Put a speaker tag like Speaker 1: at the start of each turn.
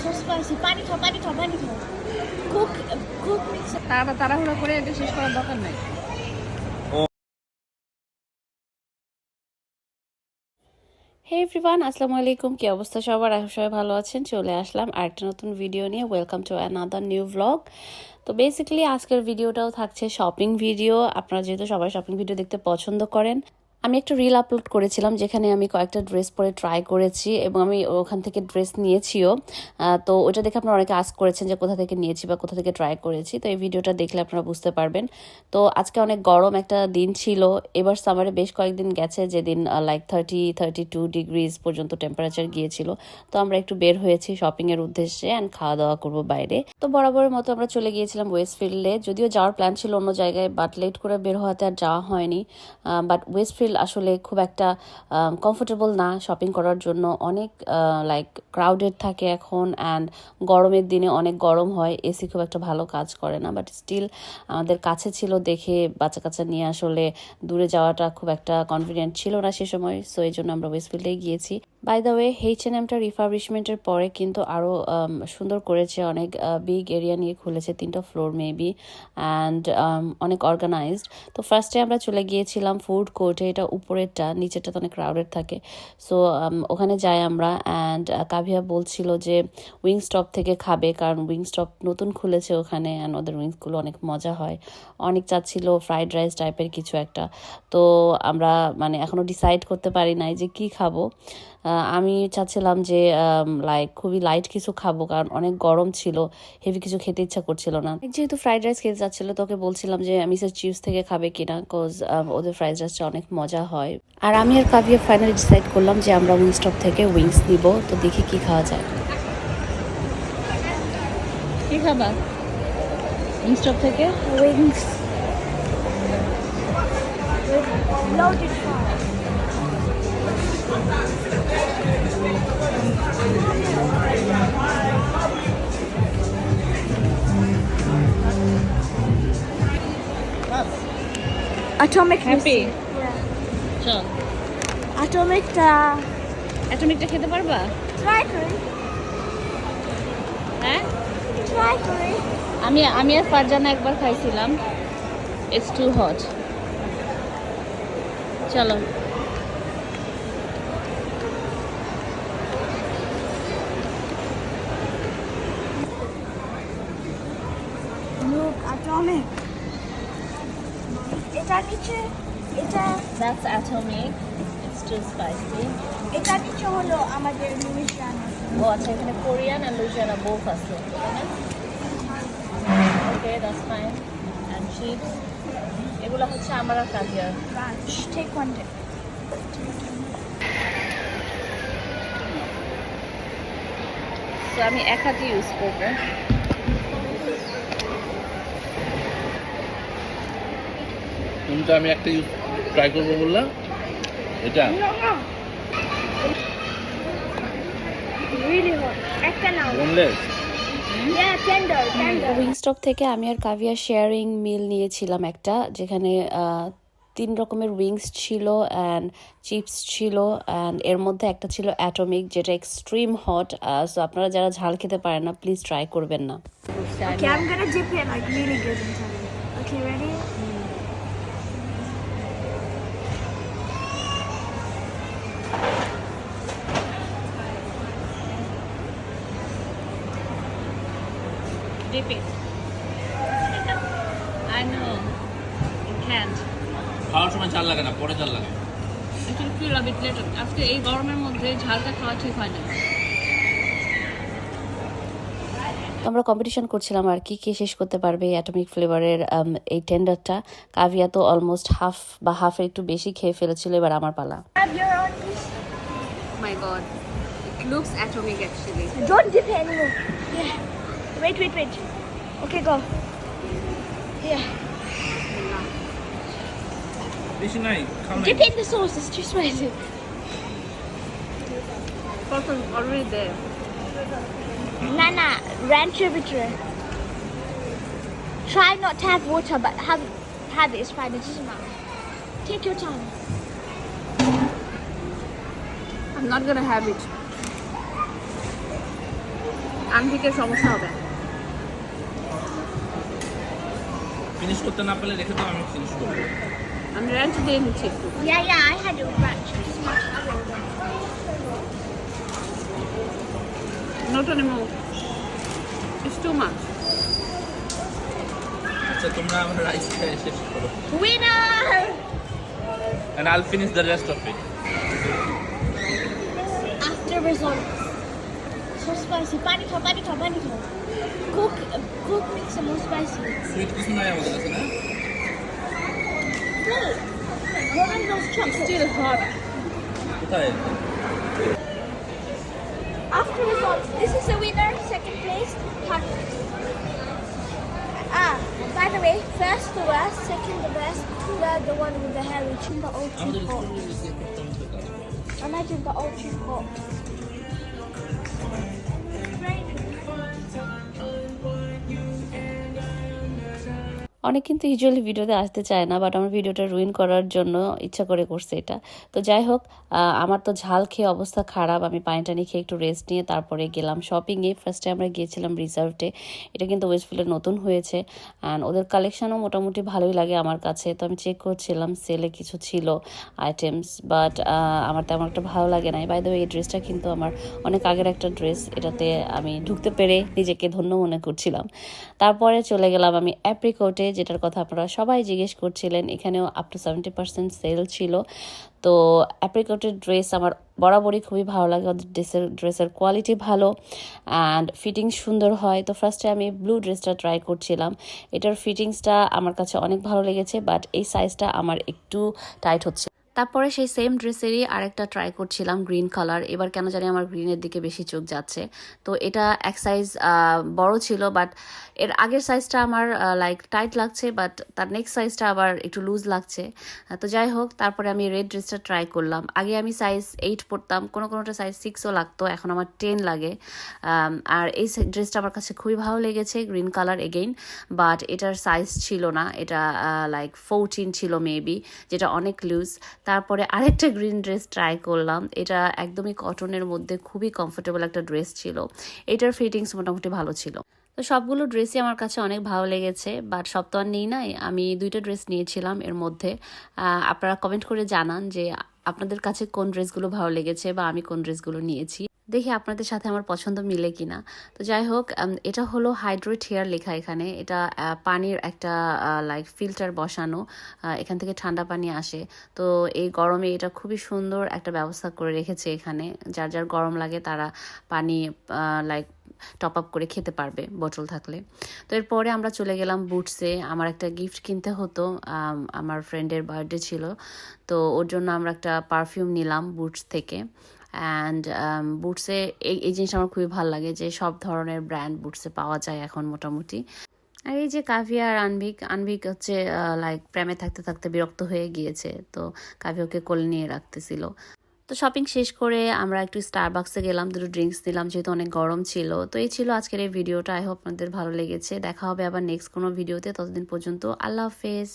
Speaker 1: so spicy. Pani খাও, pani খাও, pani খাও. Cook mix.
Speaker 2: তাড়াহুড়ো করে এটা শেষ করার দরকার নাই। হে এভরিওয়ান, আসসালামু আলাইকুম। কি অবস্থা সবার? সবাই ভালো আছেন? চলে আসলাম আরেকটা নতুন ভিডিও নিয়ে। Welcome to another new vlog. তো বেসিক্যালি আজকের ভিডিওটাও থাকছে শপিং ভিডিও। আপনারা যেহেতু সবাই শপিং ভিডিও দেখতে পছন্দ করেন, আমি একটা রিল আপলোড করেছিলাম যেখানে আমি কয়েকটা ড্রেস পরে ট্রাই করেছি এবং আমি ওখান থেকে ড্রেস নিয়েছিও। তো ওটা দেখে আপনারা অনেকে আস্ক করেছেন যে কোথা থেকে নিয়েছি বা কোথা থেকে ট্রাই করেছি। তো এই ভিডিওটা দেখলে আপনারা বুঝতে পারবেন। তো আজকে অনেক গরম একটা দিন ছিল। এবার সামারে বেশ কয়েকদিন গেছে যেদিন লাইক 32 ডিগ্রিজ পর্যন্ত টেম্পারেচার গিয়েছিল। তো আমরা একটু বের হয়েছি শপিংয়ের উদ্দেশ্যে অ্যান্ড খাওয়া দাওয়া করবো বাইরে। তো বরাবরের মতো আমরা চলে গিয়েছিলাম ওয়েস্টফিল্ডে। যদিও যাওয়ার প্ল্যান ছিল অন্য জায়গায়, বাট লেট করে বের হওয়াতে আর যাওয়া হয়নি। বাট ওয়েস্টফিল্ড আসলে খুব একটা কমফোর্টেবল না শপিং করার জন্য। অনেক লাইক ক্রাউডেড থাকে এখন, অ্যান্ড গরমের দিনে অনেক গরম হয়, এসি খুব একটা ভালো কাজ করে না। বাট স্টিল আমাদের কাছে ছিল দেখে বাচ্চা কাচ্চা নিয়ে আসলে দূরে যাওয়াটা খুব একটা কনভিনিয়েন্ট ছিল না সে সময়। সো এই জন্য আমরা ওয়েস্টফিল্ডেই গিয়েছি। বাই দ্য ওয়ে, H&Mটা রিফার্বিশমেন্টের পরে কিন্তু আরও সুন্দর করেছে। অনেক বিগ এরিয়া নিয়ে খুলেছে, 3টা ফ্লোর মেবি, অ্যান্ড অনেক অর্গানাইজড। তো ফার্স্টে আমরা চলে গিয়েছিলাম ফুড কোর্টে। এটা উপরেরটা, নিচেরটা তো অনেক ক্রাউডেড থাকে। সো ওখানে যাই আমরা, অ্যান্ড কাভিয়া বলছিল যে উইংস্টপ থেকে খাবে, কারণ উইংস্টপ নতুন খুলেছে ওখানে, অ্যান্ড ওদের উইংসগুলো অনেক মজা হয়। অনেক চাচ্ছিল ফ্রাইড রাইস টাইপের কিছু একটা। তো আমরা মানে এখনও ডিসাইড করতে পারি নাই যে কি খাবো। আমি চাচ্ছিলাম যে লাইক খুবই লাইট কিছু খাবো, কারণ অনেক গরম ছিল, হেভি কিছু খেতে ইচ্ছা করছিল না। যেহেতু ফ্রাইড রাইস খেতে চাচ্ছিল, তোকে বলছিলাম যে মিসেস চিপস থেকে খাবে কিনা, কজ ওদের ফ্রাইড রাইসটা অনেক মজা হয়। আর আমি আর কাভিয়া ফাইনালি ডিসাইড করলাম যে আমরা উইংস্টপ থেকে উইংস নিব। তো দেখি কি খাওয়া যায়। কি খাবা উইংস্টপ থেকে?
Speaker 1: Wings. Loaded fries. Atomic.
Speaker 2: Happy?
Speaker 1: Yeah.
Speaker 2: চল। অ্যাটমিকটা খেতে পারবা?
Speaker 1: Try kuri.
Speaker 2: হ্যাঁ,
Speaker 1: Try kuri.
Speaker 2: আমি আর ফারজানা একবার খাইছিলাম। It's too hot. চলো।
Speaker 1: Look, atomic. এটা নিচে, এটা
Speaker 2: That's atomic. It's too spicy.
Speaker 1: এটা নিচে হলো আমাদের লুইসিয়ানা।
Speaker 2: ও আচ্ছা, এখানে কোরিয়ান আর লুইজিয়ানা বোথ আছে। ওকে, দ্যাটস ফাইন। অ্যান্ড চিপস, এগুলো হচ্ছে আমার আর caviar.
Speaker 1: Ranch. Take one dip.
Speaker 2: তো আমি এক হাতে ইউজ করবো।
Speaker 3: তুমি তো আমি একটা ট্রাই করবো বললাম, এটা
Speaker 1: Really hot. একটা নাও।
Speaker 3: বোনলেস।
Speaker 1: Yeah, tender.
Speaker 2: উইংস্টপ থেকে আমি আর কাভিয়া শেয়ারিং মিল নিয়েছিলাম একটা, যেখানে 3 রকমের উইংস ছিল অ্যান্ড চিপস ছিল, অ্যান্ড এর মধ্যে একটা ছিল অ্যাটমিক, যেটা এক্সট্রিম হট। সো আপনারা যারা ঝাল খেতে পারেন না, প্লিজ ট্রাই করবেন না।
Speaker 1: Okay, I'm gonna dip it like really good inside. Okay, ready?
Speaker 2: Dip it. I know. You can't.
Speaker 3: খাওয়ার সময় ঝাল লাগে না, পরে ঝাল লাগে।
Speaker 2: It will feel a bit later. আজকে এই গরমের মধ্যে ঝালটা খাওয়া ঠিক হয় না। আমরা কম্পিটিশন করছিলাম আর কি কে শেষ করতে পারবে অ্যাটমিক ফ্লেভারের এই টেন্ডারটা। কাভিয়া তো অলমোস্ট হাফের একটু বেশি খেয়ে ফেলেছিল। এবার আমার পালা।
Speaker 1: Have your own piece.
Speaker 2: My God, it looks atomic actually.
Speaker 1: Don't dip it anymore. Yeah. Wait. Okay, go. Yeah.
Speaker 3: বেশি নাই, খাও না।
Speaker 1: Dip it in the sauce. It's too spicy.
Speaker 2: Perfect, already there.
Speaker 1: Nana, ranch over here. Try not to have water, but have it. It's fine. It doesn't matter. Take your time.
Speaker 2: I'm not gonna have it. আনভিকের সমস্যা হবে।
Speaker 3: Finish করতে না পারলে রেখে দাও, আমি finish করবো।
Speaker 2: আমি রেঞ্চ দিয়ে নিচ্ছি একটু।
Speaker 1: Yeah, I had a ranch.
Speaker 2: Not anymore. It's too much.
Speaker 3: আচ্ছা তোমরা আমার রাইস খেয়ে শেষ করো।
Speaker 1: Winner!
Speaker 3: And I'll finish the rest of it.
Speaker 1: After results. So spicy. Panika. Cook makes it more spicy.
Speaker 3: Sweet কিছু নাই আমাদের কাছে না?
Speaker 1: Wait. What are those chocolates?
Speaker 2: Still hot.
Speaker 3: কোথায়?
Speaker 1: After results, this is the winner. Second place, Patrick. By the way, first the worst, second the best, third the one with the hair reaching the old
Speaker 3: আমাদের
Speaker 1: teapot.
Speaker 3: স্কুলে গিয়ে করতে হবে কাজ।
Speaker 1: Imagine the old teapot.
Speaker 2: অনেক কিন্তু usually ভিডিওতে আসতে চায় না, বাট আমার ভিডিওটা রুইন করার জন্য ইচ্ছা করে করছে এটা। তো যাই হোক, আমার তো ঝাল খেয়ে অবস্থা খারাপ। আমি পানি টানি খেয়ে একটু রেস্ট নিয়ে তারপরে গেলাম শপিংয়ে। ফার্স্টে আমরা গিয়েছিলাম রিজার্ভডে। এটা কিন্তু ওয়েস্টফিল্ডে নতুন হয়েছে, অ্যান্ড ওদের কালেকশনও মোটামুটি ভালোই লাগে আমার কাছে। তো আমি চেক করছিলাম, সেলে কিছু ছিল আইটেমস, বাট আমার তেমন একটা ভালো লাগে নাই। বাই দ্য ওয়ে, এই ড্রেসটা কিন্তু আমার অনেক আগের একটা ড্রেস। এটাতে আমি ঢুকতে পেরে নিজেকে ধন্য মনে করছিলাম। তারপরে চলে গেলাম আমি অ্যাপ্রিকোটে, যেটার কথা আপনারা সবাই জিজ্ঞেস করছিলেন। এখানেও আপ টু 70% সেল ছিল। তো অ্যাপ্রিকটের ড্রেস আমার বরাবরই খুবই ভালো লাগে। ওদের ড্রেসের কোয়ালিটি ভালো অ্যান্ড ফিটিং সুন্দর হয়। তো ফার্স্টে আমি ব্লু ড্রেসটা ট্রাই করছিলাম। এটার ফিটিংসটা আমার কাছে অনেক ভালো লেগেছে, বাট এই সাইজটা আমার একটু টাইট হচ্ছে। তারপরে সেই সেম ড্রেসেরই আরেকটা ট্রাই করছিলাম, গ্রিন কালার। এবার কেন জানি আমার গ্রিনের দিকে বেশি চোখ যাচ্ছে। তো এটা এক সাইজ বড় ছিল, বাট এর আগের সাইজটা আমার লাইক টাইট লাগছে, বাট তার নেক্সট সাইজটা আবার একটু লুজ লাগছে। তো যাই হোক, তারপরে আমি রেড ড্রেসটা ট্রাই করলাম। আগে আমি সাইজ 8 পরতাম, কোনোটা সাইজ 6ও লাগতো, এখন আমার 10 লাগে। আর এই ড্রেসটা আমার কাছে খুবই ভালো লেগেছে, গ্রিন কালার এগেইন, বাট এটার সাইজ ছিল না। এটা লাইক 14 ছিল মেবি, যেটা অনেক লুজ। তারপরে আরেকটা গ্রিন ড্রেস ট্রাই করলাম। এটা একদমই কটনের মধ্যে খুবই কমফোর্টেবল একটা ড্রেস ছিল। এটার ফিটিংস মোটামুটি ভালো ছিল। তো সবগুলো ড্রেসই আমার কাছে অনেক ভালো লেগেছে, বাট সব তো আর নেই নাই। আমি 2টা ড্রেস নিয়েছিলাম এর মধ্যে। আপনারা কমেন্ট করে জানান যে আপনাদের কাছে কোন ড্রেসগুলো ভালো লেগেছে বা আমি কোন ড্রেসগুলো নিয়েছি, দেখি আপনাদের সাথে আমার পছন্দ মিলে কিনা। তো যাই হোক, এটা হলো হাইড্রেট হেয়ার লেখা এখানে। এটা পানির একটা লাইক ফিল্টার বসানো, এখান থেকে ঠান্ডা পানি আসে। তো এই গরমে এটা খুবই সুন্দর একটা ব্যবস্থা করে রেখেছে এখানে। যার যার গরম লাগে তারা পানি লাইক টপ আপ করে খেতে পারবে বোতল থাকলে। তো এরপরে আমরা চলে গেলাম বুটসে। আমার একটা গিফট কিনতে হতো, আমার ফ্রেন্ডের বার্থডে ছিল। তো ওর জন্য আমরা একটা পারফিউম নিলাম বুটস থেকে। অ্যান্ড বুটসে এই জিনিসটা আমার খুবই ভালো লাগে যে সব ধরনের ব্র্যান্ড বুটসে পাওয়া যায় এখন মোটামুটি। আর এই যে কাভিয়া আর আনভিক হচ্ছে লাইক প্রেমে থাকতে থাকতে বিরক্ত হয়ে গিয়েছে, তো কাভিয়াকে কোলে নিয়ে রাখতেছিল। তো শপিং শেষ করে আমরা একটু স্টারবাক্সে গেলাম, 2টো ড্রিঙ্কস নিলাম যেহেতু অনেক গরম ছিল। তো এই ছিল আজকের এই ভিডিওটা। আই হোপ আপনাদের ভালো লেগেছে। দেখা হবে আবার নেক্সট কোনো ভিডিওতে। ততদিন পর্যন্ত আল্লাহ হাফেজ।